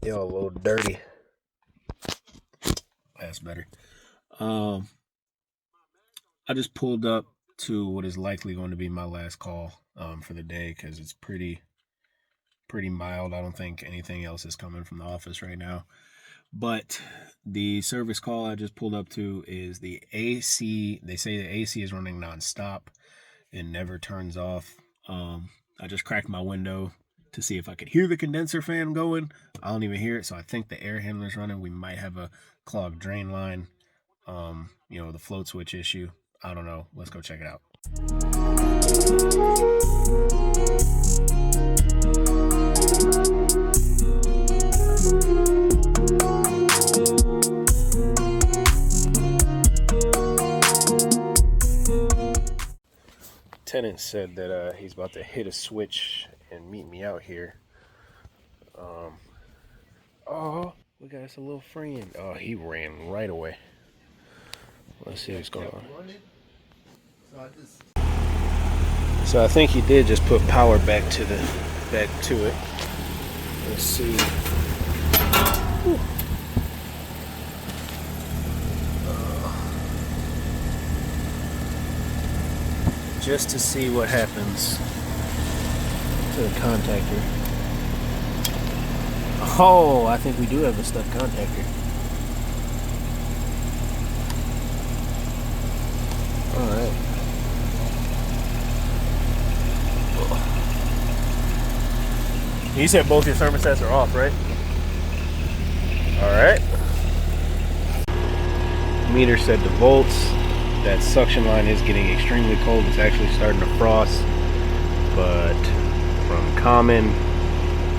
Yo, a little dirty. That's better. Um, I just pulled up to what is likely going to be my last call for the day because it's pretty mild. I don't think anything else is coming from the office right now. But the service call I just pulled up to is the AC. They say the AC is running nonstop. It never turns off. I just cracked my window to see if I could hear the condenser fan going. I don't even hear it, so I think the air handler's running. We might have a clogged drain line. The float switch issue. I don't know. Let's go check it out. Tenant said that he's about to hit a switch and meet me out here. Oh, we got us a little friend. Oh, he ran right away. Let's see what's going on. So I think he did just put power back to it. Let's see. Just to see what happens to the contactor. Oh, I think we do have a stuck contactor. Alright. You said both your thermostats are off, right? Alright. Meter said the volts. That suction line is getting extremely cold. It's actually starting to frost. But from common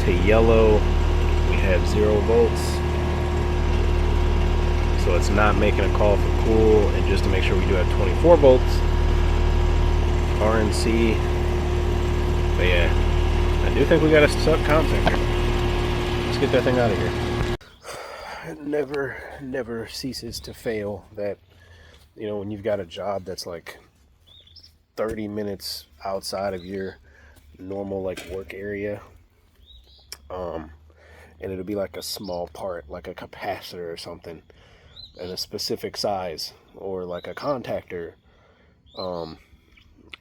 to yellow, we have 0 volts. So it's not making a call for cool. And just to make sure we do have 24 volts, RNC. But yeah, I do think we got a stuck contactor. Let's get that thing out of here. It never ceases to fail that, when you've got a job that's like 30 minutes outside of your normal work area, and it'll be like a small part, like a capacitor or something, in a specific size, or like a contactor,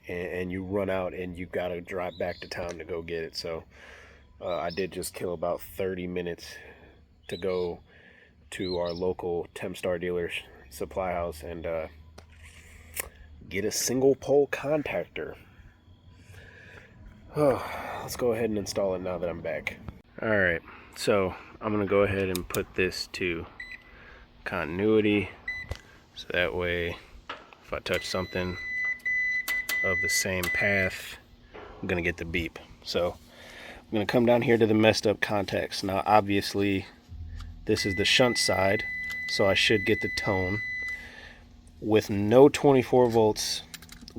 and you run out and you've got to drive back to town to go get it. So I did just kill about 30 minutes to go to our local Tempstar dealer supply house and get a single pole contactor. Let's go ahead and install it now that I'm back. Alright, so I'm going to go ahead and put this to continuity, so that way if I touch something of the same path, I'm going to get the beep. So I'm going to come down here to the messed up contacts. Now obviously this is the shunt side, so I should get the tone. With no 24 volts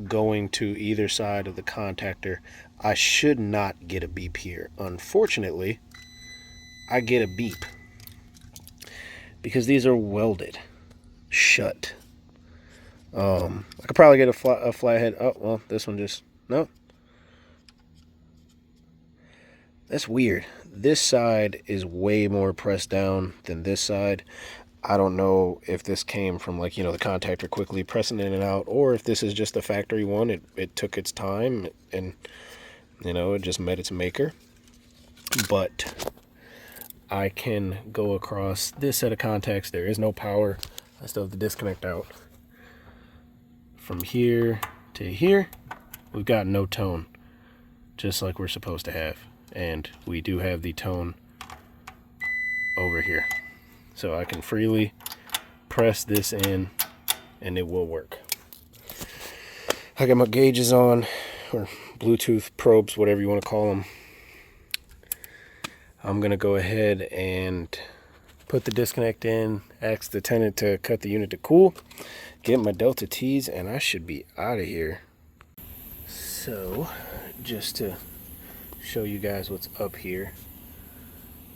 going to either side of the contactor, I should not get a beep here. Unfortunately, I get a beep because these are welded shut. I could probably get a flathead. Oh, well, this one just, no. That's weird. This side is way more pressed down than this side. I don't know if this came from the contactor quickly pressing in and out, or if this is just a factory one. It took its time and, it just met its maker. But I can go across this set of contacts. There is no power. I still have the disconnect out. From here to here, we've got no tone, just like we're supposed to have. And we do have the tone over here. So I can freely press this in and it will work. I got my gauges on, or Bluetooth probes, whatever you want to call them. I'm going to go ahead and put the disconnect in, ask the tenant to cut the unit to cool, get my Delta T's, and I should be out of here. So, just to show you guys what's up here,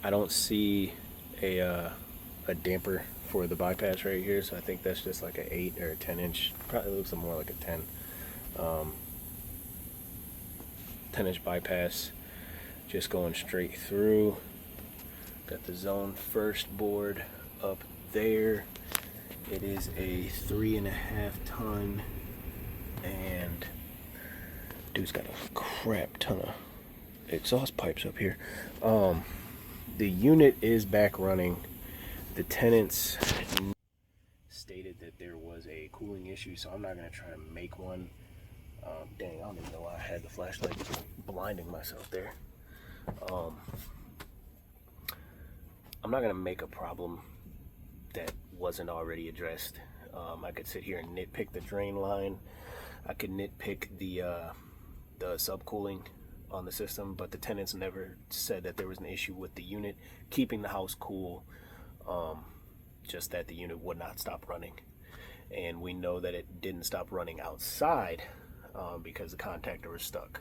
I don't see a damper for the bypass right here, so I think that's just like an 8 or a 10 inch. Probably looks more like a 10 inch bypass, just going straight through. Got the zone first board up there. It is a 3.5 ton, and dude's got a crap ton of exhaust pipes up here. The unit is back running. The tenants stated that there was a cooling issue, so I'm not going to try to make one. Dang, I don't even know why I had the flashlight blinding myself there. I'm not going to make a problem that wasn't already addressed. I could sit here and nitpick the drain line. I could nitpick the subcooling on the system, but the tenants never said that there was an issue with the unit keeping the house cool, just that the unit would not stop running. And we know that it didn't stop running outside because the contactor was stuck.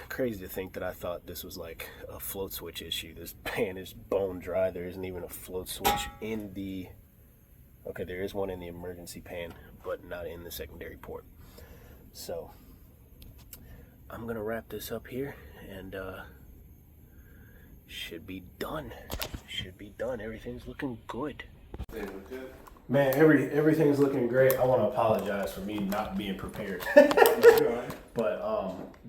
Crazy to think that I thought this was like a float switch issue. This pan is bone dry. There isn't even a float switch in the... Okay, there is one in the emergency pan, but not in the secondary port. So I'm gonna wrap this up here, and should be done. Should be done. Everything's looking good. Man, everything's looking great. I want to apologize for me not being prepared. But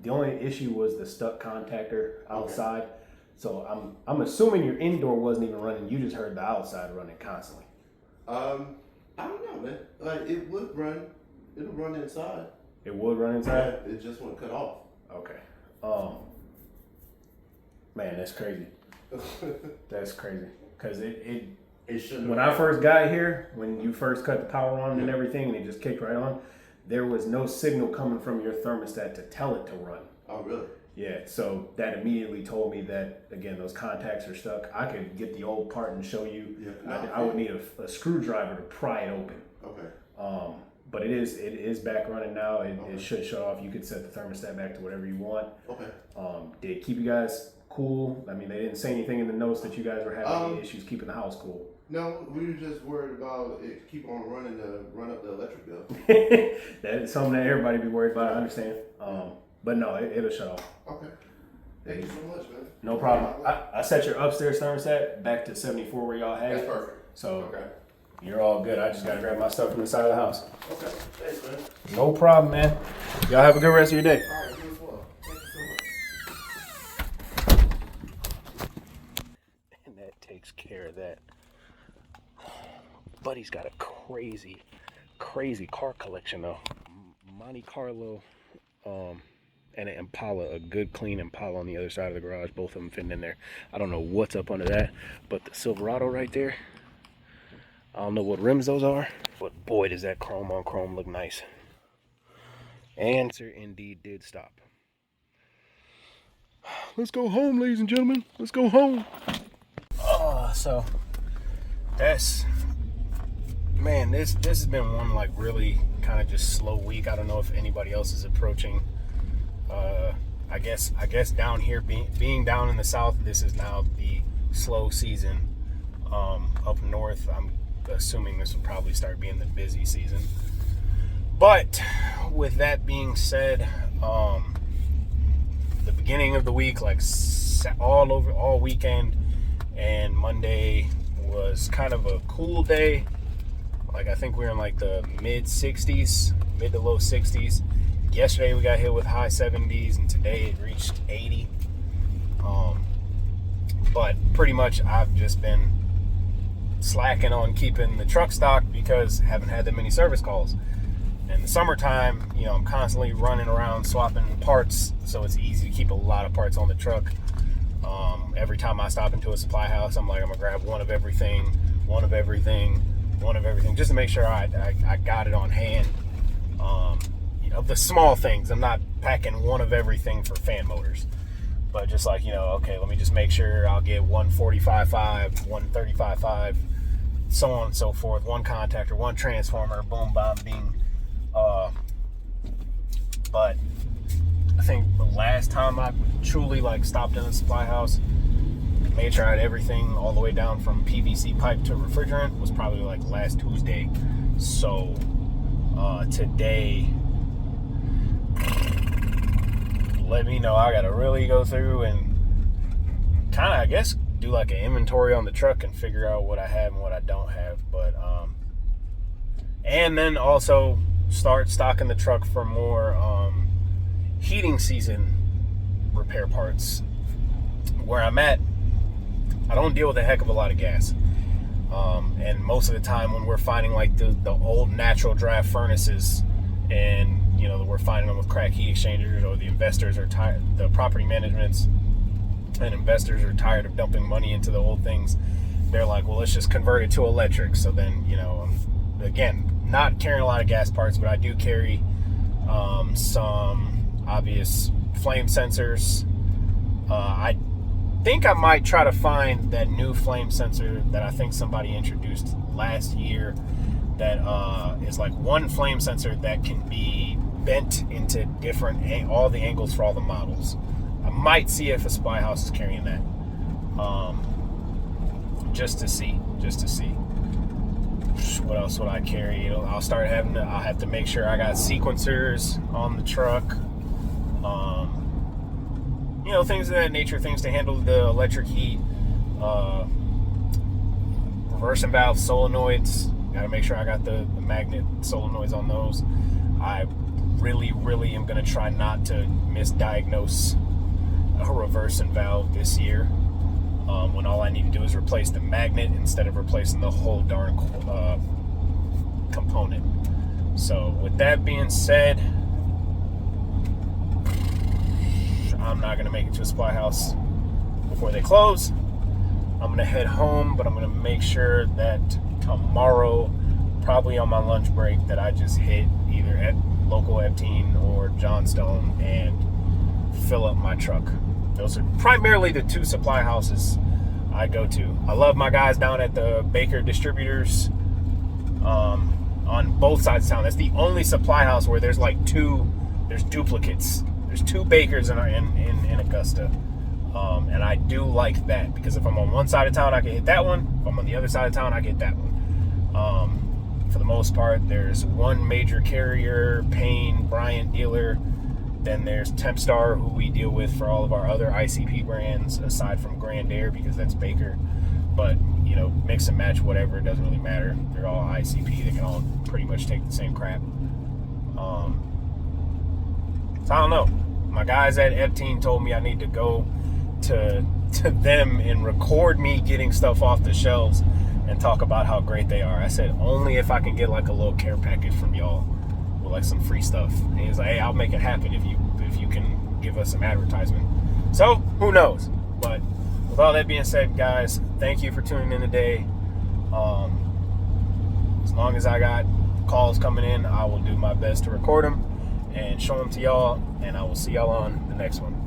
the only issue was the stuck contactor outside. Okay. So I'm assuming your indoor wasn't even running. You just heard the outside running constantly. I don't know, man. Like, it would run. It'll run inside. It would run inside? Yeah, it just wouldn't cut off. Okay. Man, that's crazy. That's crazy. Because it shouldn't. When I first got here, when you first cut the power on and everything, and it just kicked right on, there was no signal coming from your thermostat to tell it to run. Oh, really? Yeah, so that immediately told me that, again, those contacts are stuck. I could get the old part and show you. Yeah, I would need a screwdriver to pry it open. Okay. But it is back running now. It should shut off. You could set the thermostat back to whatever you want. Okay. Did it keep you guys cool? I mean, they didn't say anything in the notes that you guys were having any issues keeping the house cool. No, we were just worried about it keep on running to run up the electric bill. That is something that everybody be worried about, I understand. But no, it'll shut off. Okay. Thank you so much, man. No problem. I set your upstairs thermostat back to 74 where y'all had it. That's perfect. So okay. You're all good. I just got to grab my stuff from the side of the house. Okay. Thanks, man. No problem, man. Y'all have a good rest of your day. All right, you as well. Thank you so much. And that takes care of that. Buddy's got a crazy car collection, though. Monte Carlo, and an Impala, a good clean Impala on the other side of the garage. Both of them fitting in there. I don't know what's up under that, but the Silverado right there, I don't know what rims those are, but boy, does that chrome on chrome look nice. And indeed did stop. Let's go home, ladies and gentlemen. Let's go home. So that's, man, this has been one like really kind of just slow week. I don't know if anybody else is approaching. I guess down here, being down in the south, this is now the slow season. Up north, I'm assuming this will probably start being the busy season. But with that being said, the beginning of the week, like all weekend, and Monday was kind of a cool day. Like, I think we were in like the mid to low 60s. Yesterday we got hit with high 70s, and today it reached 80. But pretty much I've just been slacking on keeping the truck stocked because I haven't had that many service calls. In the summertime, you know, I'm constantly running around swapping parts, so it's easy to keep a lot of parts on the truck. Every time I stop into a supply house, I'm gonna grab one of everything, just to make sure I got it on hand. You know, the small things. I'm not packing one of everything for fan motors, but just like, you know, okay, let me just make sure I'll get one 45.5, one 35.5, so on and so forth. One contactor, one transformer, boom, bam, bing. But I think the last time I truly like stopped in a supply house, made sure I had everything all the way down from PVC pipe to refrigerant, was probably like last Tuesday. So today, let me know. I gotta really go through and kind of, I guess, do like an inventory on the truck and figure out what I have and what I don't have. But and then also start stocking the truck for more heating season repair parts. Where I'm at, I don't deal with a heck of a lot of gas. And most of the time when we're finding like the old natural draft furnaces, and we're finding them with crack heat exchangers, or the investors are tired, the property managements and investors are tired of dumping money into the old things, they're like, well, let's just convert it to electric. So then, again, not carrying a lot of gas parts, but I do carry some obvious flame sensors. I think I might try to find that new flame sensor that I think somebody introduced last year, that is like one flame sensor that can be bent into all the angles for all the models. I might see if a Supply House is carrying that, just to see. What else would I carry? I'll have to make sure I got sequencers on the truck. Things of that nature, things to handle the electric heat, reversing valve solenoids. Got to make sure I got the magnet solenoids on those. I really am going to try not to misdiagnose a reversing valve this year, when all I need to do is replace the magnet instead of replacing the whole darn component. So with that being said, I'm not going to make it to a Supply House before they close. I'm going to head home, but I'm going to make sure that tomorrow, probably on my lunch break, that I just hit either at local Epteen or Johnstone and fill up my truck. Those are primarily the two supply houses I go to. I love my guys down at the Baker Distributors on both sides of town. That's the only supply house where there's duplicates. There's two Bakers in Augusta. And I do like that, because if I'm on one side of town, I can hit that one. If I'm on the other side of town, I get that one. For the most part, there's one major carrier, Payne, Bryant dealer. Then there's Tempstar, who we deal with for all of our other ICP brands, aside from Grand Air, because that's Baker. But, mix and match, whatever, it doesn't really matter. They're all ICP. They can all pretty much take the same crap. So I don't know. My guys at Epteen told me I need to go to them and record me getting stuff off the shelves and talk about how great they are. I said, only if I can get like a little care package from y'all with like some free stuff. And he was like, hey, I'll make it happen if you can give us some advertisement. So who knows? But with all that being said, guys, thank you for tuning in today. As long as I got calls coming in, I will do my best to record them and show them to y'all, and I will see y'all on the next one.